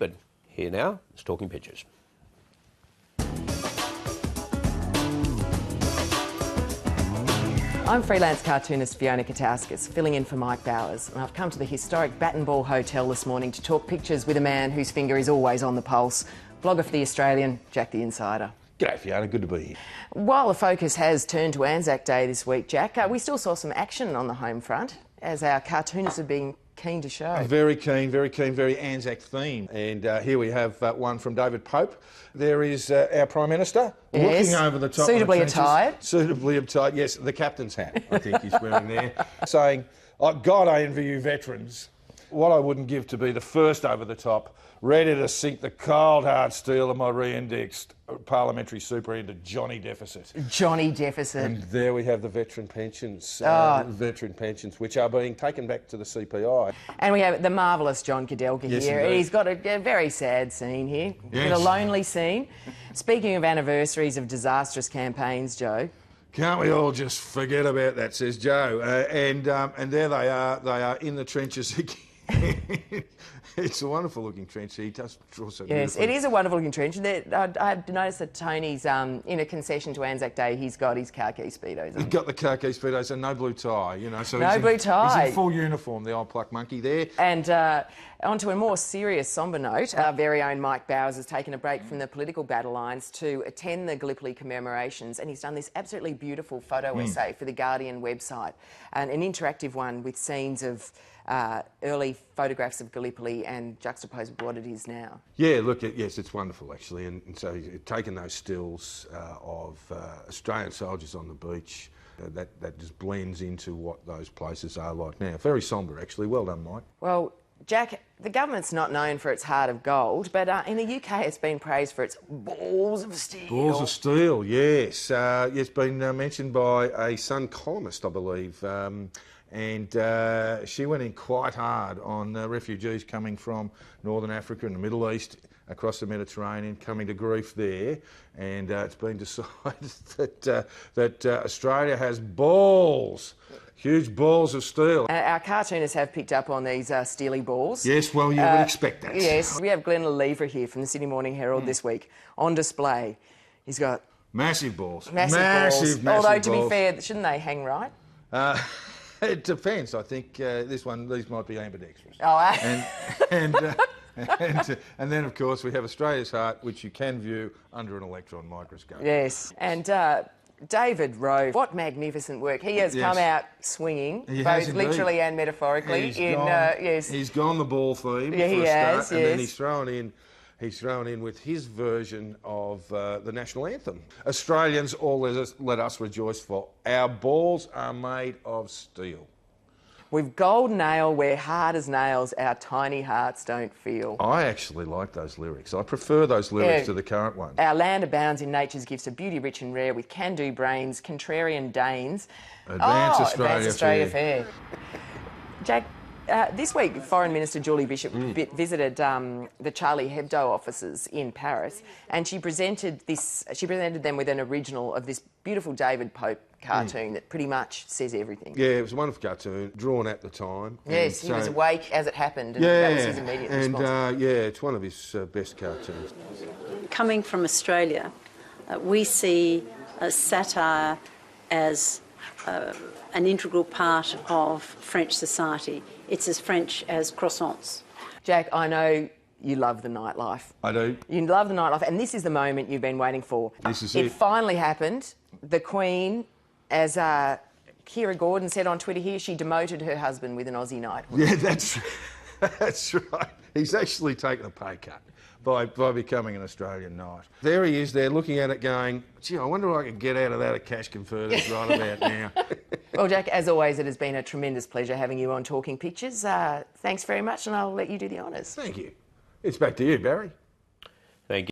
But here now is Talking Pictures. I'm freelance cartoonist Fiona Katauskas, filling in for Mike Bowers, and I've come to the historic Bat and Ball Hotel this morning to talk pictures with a man whose finger is always on the pulse, blogger for The Australian, Jack the Insider. G'day Fiona, good to be here. While the focus has turned to Anzac Day this week, Jack, we still saw some action on the home front, as our cartoonists have been keen to show. Very keen, very Anzac theme. And here we have one from David Pope. There is our Prime Minister, yes, looking over the top suitably of the attired. Suitably attired, yes, the captain's hat, I think he's wearing there, saying, oh, God, I envy you veterans. What I wouldn't give to be the first over the top, ready to sink the cold hard steel of my re-indexed parliamentary super into Johnny Deficit. Johnny Deficit. And there we have the veteran pensions, which are being taken back to the CPI. And we have the marvellous John Kudelka Yes, here. indeed. He's got a very sad scene here, Yes. a lonely scene. Speaking of anniversaries of disastrous campaigns, Joe. Can't we all just forget about that, says Joe. And there they are in the trenches again. It's a wonderful looking trench. He does draw so Yes, beautifully. it is a wonderful looking trench. I've noticed that Tony's, in a concession to Anzac Day, he's got his khaki Speedos on. He's got the khaki Speedos and no blue tie, you know. So No blue tie. He's in full uniform, the old pluck monkey there. And onto a more serious, sombre note, our very own Mike Bowers has taken a break from the political battle lines to attend the Gallipoli commemorations, and he's done this absolutely beautiful photo essay for the Guardian website, and an interactive one with scenes of early photographs of Gallipoli and juxtaposed with what it is now. Yeah, look, yes, it's wonderful actually. And so he's taken those stills of Australian soldiers on the beach. That just blends into what those places are like now. Very sombre actually. Well done, Mike. Well, Jack, the government's not known for its heart of gold, but in the UK it's been praised for its balls of steel. Balls of steel, yes. It's been mentioned by a Sun columnist, I believe. And she went in quite hard on refugees coming from Northern Africa and the Middle East across the Mediterranean, coming to grief there. And it's been decided that Australia has balls, huge balls of steel. Our cartoonists have picked up on these steely balls. Yes, well, you would expect that. Yes. We have Glenn Lelevre here from the Sydney Morning Herald this week on display. He's got massive balls. Massive balls. Although, to be fair, shouldn't they hang right? It depends. I think these might be ambidextrous. Oh, and then, of course, we have Australia's heart, which you can view under an electron microscope. Yes. And David Rowe, what magnificent work. He has come out swinging, both literally and metaphorically. He's gone the ball theme yeah, for he a start, has, and yes. then he's thrown in with his version of the national anthem. Australians, all let us rejoice, for our balls are made of steel. We've gold nail where hard as nails our tiny hearts don't feel. I actually like those lyrics. I prefer those lyrics to the current ones. Our land abounds in nature's gifts of beauty rich and rare, with can-do brains, contrarian Danes. Advance Australia fair. Jack, this week, Foreign Minister Julie Bishop visited the Charlie Hebdo offices in Paris, and she presented them with an original of this beautiful David Pope cartoon that pretty much says everything. Yeah, it was a wonderful cartoon, drawn at the time. Yes, he was awake as it happened, and that was his immediate response. And it's one of his best cartoons. Coming from Australia, we see satire as an integral part of French society. It's as French as croissants. Jack, I know you love the nightlife. I do. You love the nightlife, and this is the moment you've been waiting for. This is it. It finally happened. The Queen, as Kira Gordon said on Twitter here, she demoted her husband with an Aussie night. Yeah, that's right. He's actually taken a pay cut by becoming an Australian knight. There he is there looking at it going, gee, I wonder if I can get out of that at cash converters right about now. Well, Jack, as always, it has been a tremendous pleasure having you on Talking Pictures. Thanks very much, and I'll let you do the honours. Thank you. It's back to you, Barry.